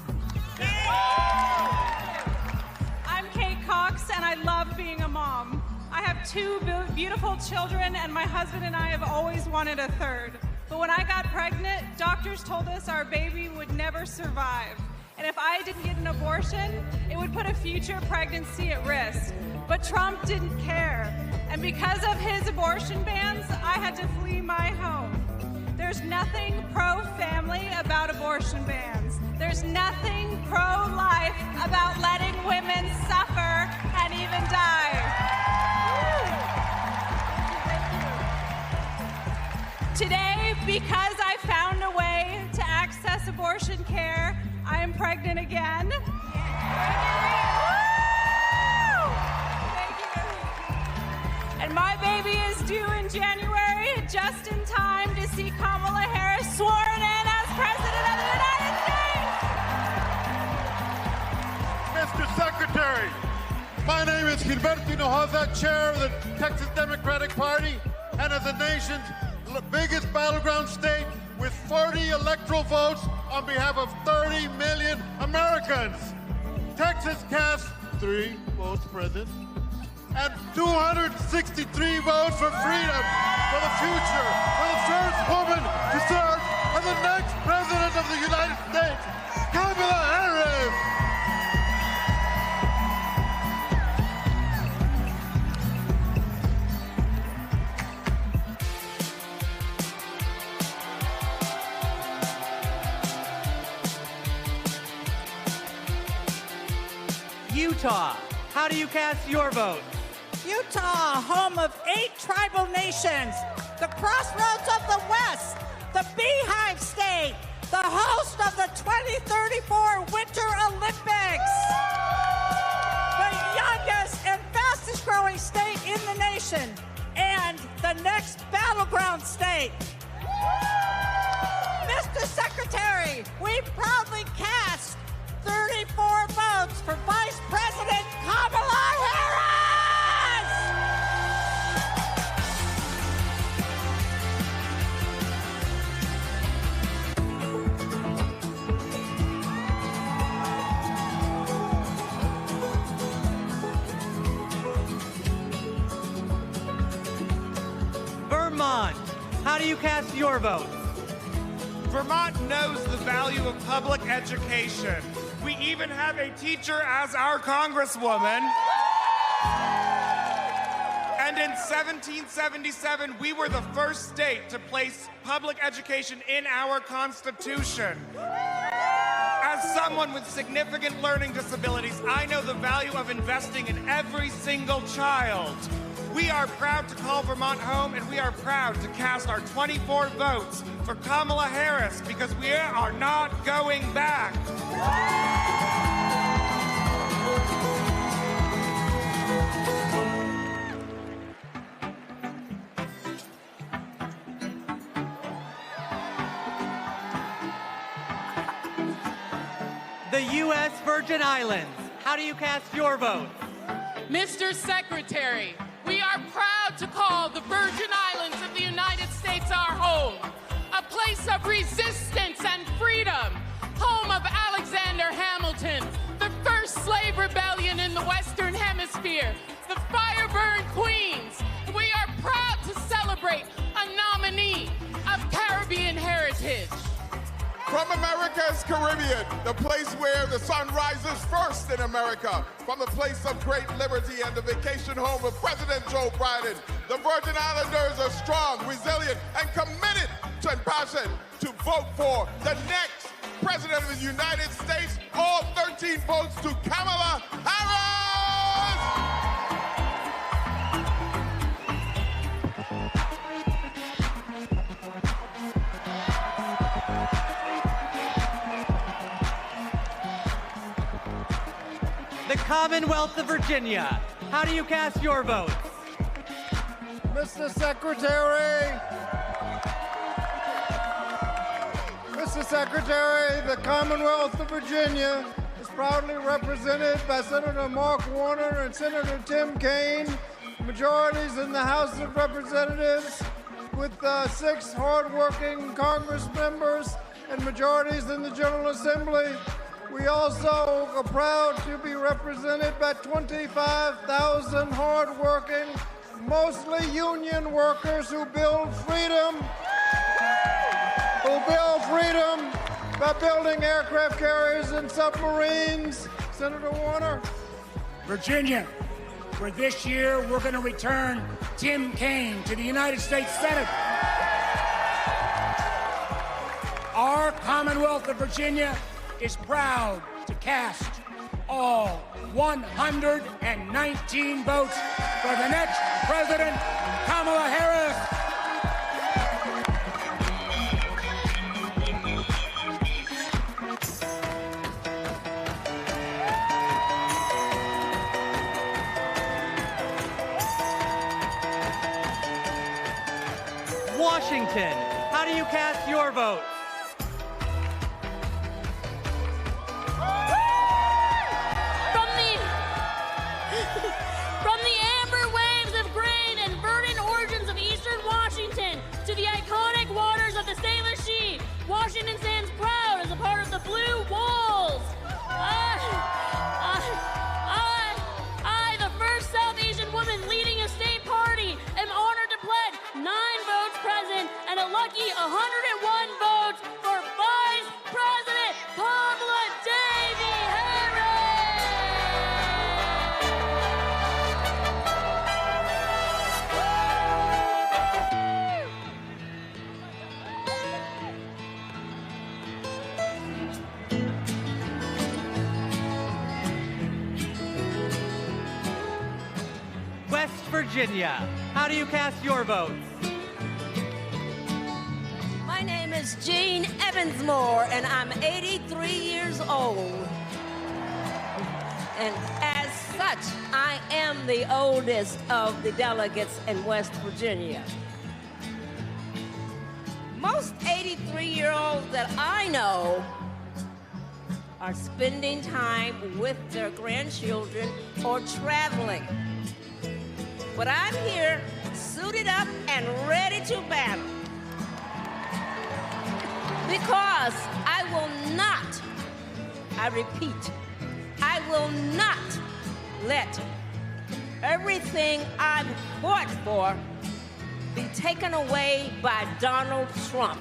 I'm Kate Cox, and I love being a mom. I have two beautiful children, and my husband and I have always wanted a third. But when I got pregnant, doctors told us our baby would never survive. And if I didn't get an abortion, it would put a future pregnancy at risk. But Trump didn't care. And because of his abortion bans, I had to flee my home. There's nothing pro-family about abortion bans. There's nothing pro-life about letting women suffer and even die. Today, because I found a way to access abortion care, I am pregnant again. Thank you. And my baby is due in January, just in time to see Kamala Harris sworn in as President of the United States. Mr. Secretary, my name is Gilberto Hinojosa, chair of the Texas Democratic Party, and as the nation's biggest battleground state with 40 electoral votes on behalf of 30 million Americans. Texas cast 3 votes present and 263 votes for freedom, for the future, for the first woman to serve as the next president of the United States, Kamala Harris. Utah, how do you cast your vote? Utah, home of 8 tribal nations, the crossroads of the West, the Beehive State, the host of the 2034 Winter Olympics, the youngest and fastest growing state in the nation, and the next battleground state. Mr. Secretary, we proudly cast 34 votes for Vice President Kamala Harris! Vermont, how do you cast your vote? Vermont knows the value of public education. We even have a teacher as our congresswoman. And in 1777, we were the first state to place public education in our Constitution. As someone with significant learning disabilities, I know the value of investing in every single child. We are proud to call Vermont home, and we are proud to cast our 24 votes for Kamala Harris because we are not going back. The U.S. Virgin Islands. How do you cast your vote? Mr. Secretary, we are proud to call the Virgin Islands of the United States our home, a place of resistance and freedom, home of Alexander Hamilton, the first slave rebellion in the Western Hemisphere, the fire-burned Queens. We are proud to celebrate a nominee of Caribbean heritage. From America's Caribbean, the place where the sun rises first in America, from the place of great liberty and the vacation home of President Joe Biden, the Virgin Islanders are strong, resilient, and committed and passionate to vote for the next President of the United States. All 13 votes to Kamala Harris! The Commonwealth of Virginia. How do you cast your votes? Mr. Secretary, the Commonwealth of Virginia is proudly represented by Senator Mark Warner and Senator Tim Kaine, majorities in the House of Representatives, with 6 hardworking Congress members and majorities in the General Assembly. We also are proud to be represented by 25,000 hardworking, mostly union workers who build freedom by building aircraft carriers and submarines. Senator Warner. Virginia, where this year we're going to return Tim Kaine to the United States Senate. Our Commonwealth of Virginia is proud to cast all 119 votes for the next President, Kamala Harris. Washington. How do you cast your vote? From the amber waves of grain and verdant origins of eastern Washington to the iconic waters of the Salish Sea, Washington stands proud as a part of the Blue Wolves. I, the first South Asian woman leading a state party, am honored to pledge 9 votes present and a lucky 101 votes for Vice President Kamala Davy West Virginia. How do you cast your votes? My name is Jean Evansmore, and I'm 83 years old. And as such, I am the oldest of the delegates in West Virginia. Most 83-year-olds that I know are spending time with their grandchildren or traveling. But I'm here, suited up and ready to battle. Because I will not, I repeat, I will not let everything I've fought for be taken away by Donald Trump.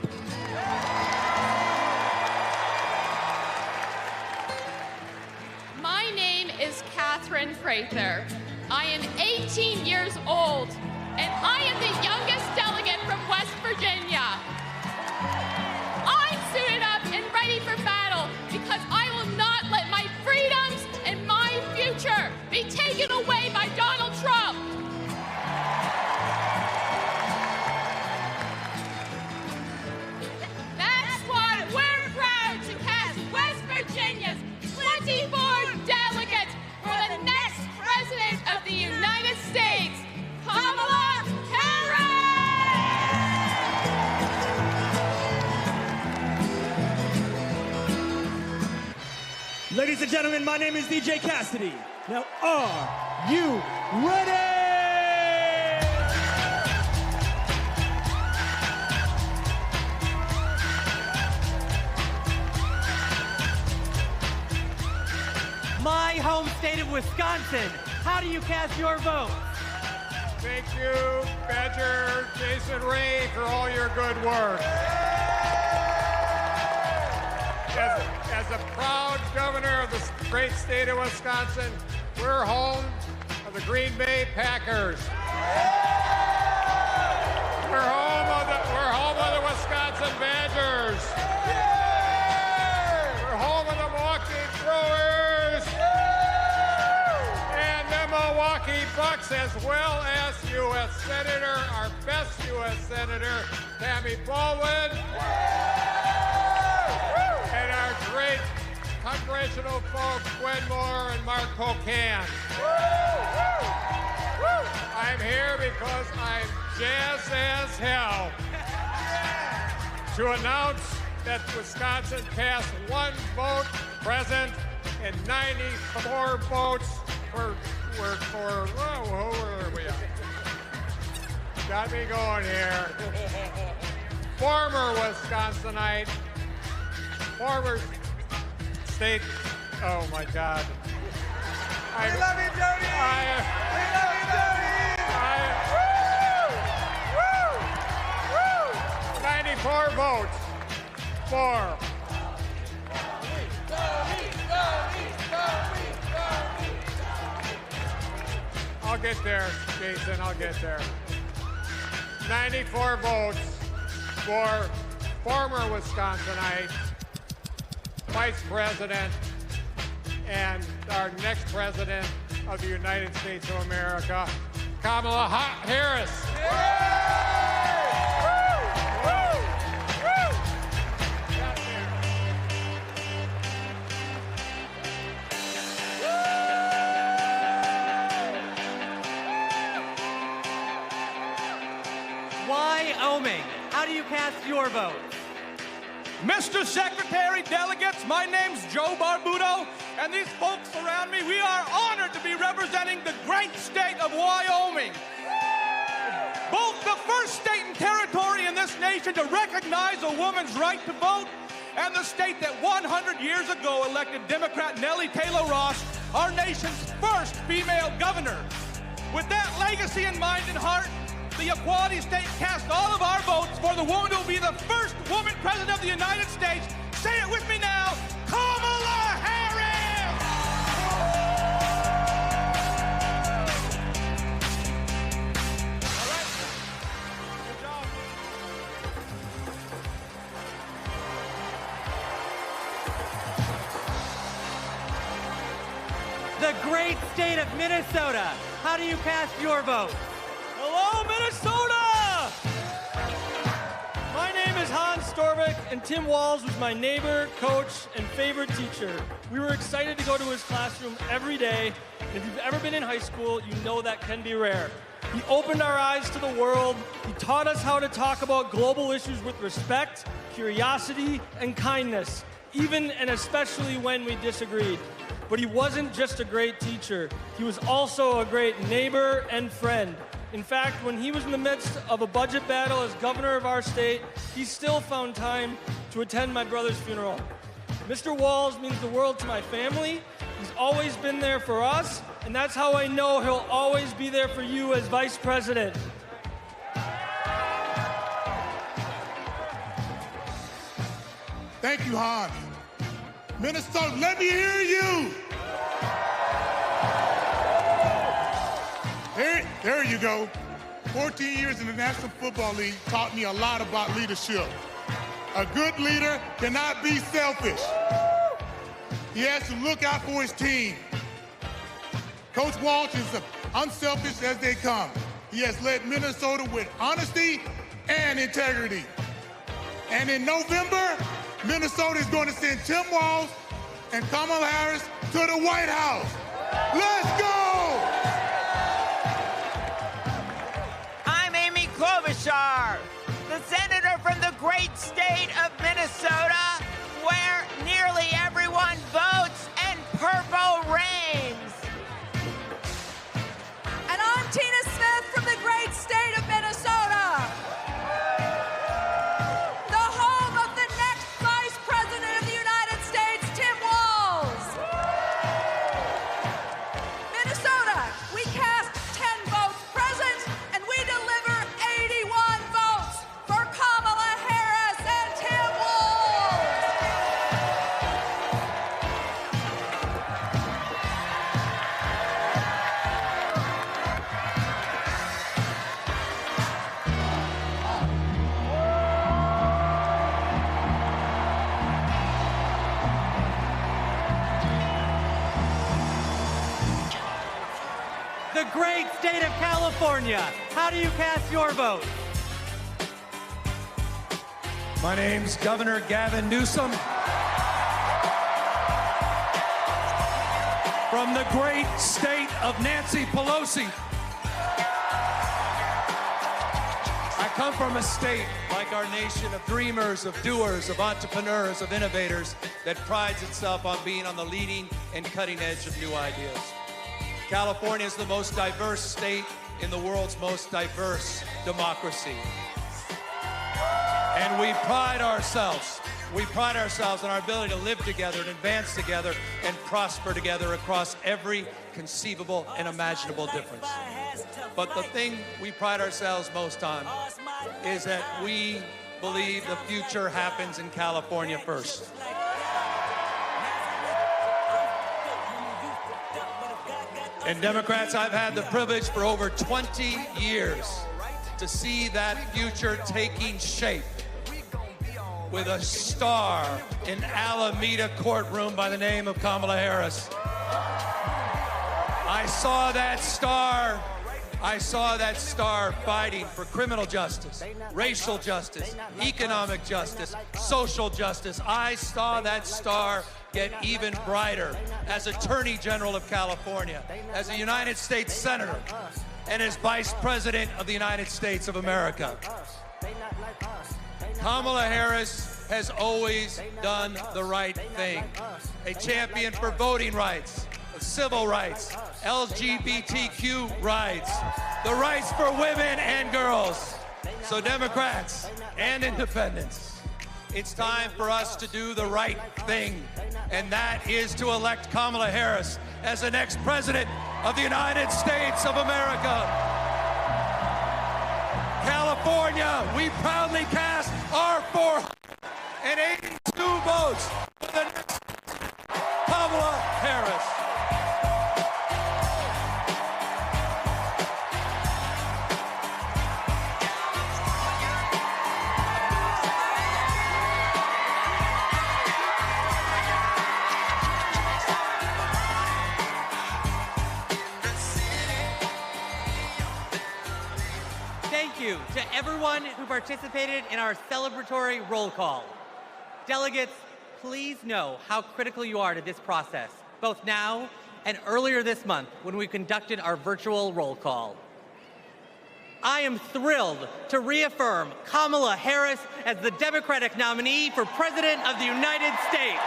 My name is Catherine Prather. I am 18 years old, and I am the youngest delegate from West Virginia. I'm suited up and ready for battle because I will not let my freedoms and my future be taken away by Donald Trump. That's why we're proud to cast West Virginia's 24 delegates for the next President of the United States, Kamala Harris! Ladies and gentlemen, my name is DJ Cassidy. Now, are you ready? My home state of Wisconsin, how do you cast your vote? Thank you, Badger Jason Ray, for all your good work. As a proud governor of the great state of Wisconsin, we're home of the Green Bay Packers. We're home of the Wisconsin Badgers. We're home of the Milwaukee Brewers and the Milwaukee Bucks, as well as U.S. Senator, our best U.S. Senator, Tammy Baldwin. And our great congressional folks, Gwen Moore and Mark Pocan. I'm here because I'm jazzed as hell to announce that Wisconsin passed one vote present and 94 votes who are we at? Got me going here. Former Wisconsinite, former state, oh my God. We love you, Jody! We love you, Jody! 94 votes for. I'll get there, Jason, I'll get there. 94 votes for former Wisconsinite, Vice President, and our next President of the United States of America, Kamala Harris. Wyoming, how do you cast your vote? Mr. Secretary, delegates, my name's Joe Barbuto, and these folks around me, we are honored to be representing the great state of Wyoming. Both the first state and territory in this nation to recognize a woman's right to vote, and the state that 100 years ago elected Democrat Nellie Taylor Ross, our nation's first female governor. With that legacy in mind and heart, the Equality State cast all of our votes for the woman who will be the first woman president of the United States. Say it with me now, Kamala Harris! All right. Good job. The great state of Minnesota, how do you cast your vote? Hello, Minnesota! My name is Hans Storvik, and Tim Walz was my neighbor, coach, and favorite teacher. We were excited to go to his classroom every day, and if you've ever been in high school, you know that can be rare. He opened our eyes to the world. He taught us how to talk about global issues with respect, curiosity, and kindness, even and especially when we disagreed. But he wasn't just a great teacher. He was also a great neighbor and friend. In fact, when he was in the midst of a budget battle as governor of our state, he still found time to attend my brother's funeral. Mr. Walz means the world to my family. He's always been there for us, and that's how I know he'll always be there for you as vice president. Thank you, Hans. Minnesota, let me hear you. There you go. 14 years in the National Football League taught me a lot about leadership. A good leader cannot be selfish. He has to look out for his team. Coach Walsh is as unselfish as they come. He has led Minnesota with honesty and integrity. And in November, Minnesota is going to send Tim Walz and Kamala Harris to the White House. Let's go! I'm Amy Klobuchar, the senator from the great state of Minnesota, where nearly everyone votes and purple reigns. And I'm Tina Smith from the great state of Minnesota, the home of the next Vice President of the United States, Tim Walz. Minnesota, we cast 10 votes present, and we deliver 81 votes for Kamala Harris and Tim Walz. The great state of California. How do you cast your vote? My name's Governor Gavin Newsom. From the great state of Nancy Pelosi. I come from a state, like our nation, of dreamers, of doers, of entrepreneurs, of innovators, that prides itself on being on the leading and cutting edge of new ideas. California is the most diverse state in the world's most diverse democracy. And we pride ourselves on our ability to live together and advance together and prosper together across every conceivable and imaginable difference. But the thing we pride ourselves most on is that we believe the future happens in California first. And Democrats, I've had the privilege for over 20 years to see that future taking shape with a star in Alameda courtroom by the name of Kamala Harris. I saw that star fighting for criminal justice, racial justice, economic justice, social justice. I saw that star get even brighter as Attorney General of California, as a United States Senator, and as Vice President of the United States of America. Kamala Harris has always done the right thing. A champion for voting rights, civil rights, LGBTQ rights, the rights for women and girls. So Democrats and independents, it's time for us to do the right thing, and that is to elect Kamala Harris as the next president of the United States of America. California, we proudly cast our 482 votes for the next Kamala Harris. Thank you to everyone who participated in our celebratory roll call. Delegates, please know how critical you are to this process, both now and earlier this month when we conducted our virtual roll call. I am thrilled to reaffirm Kamala Harris as the Democratic nominee for President of the United States.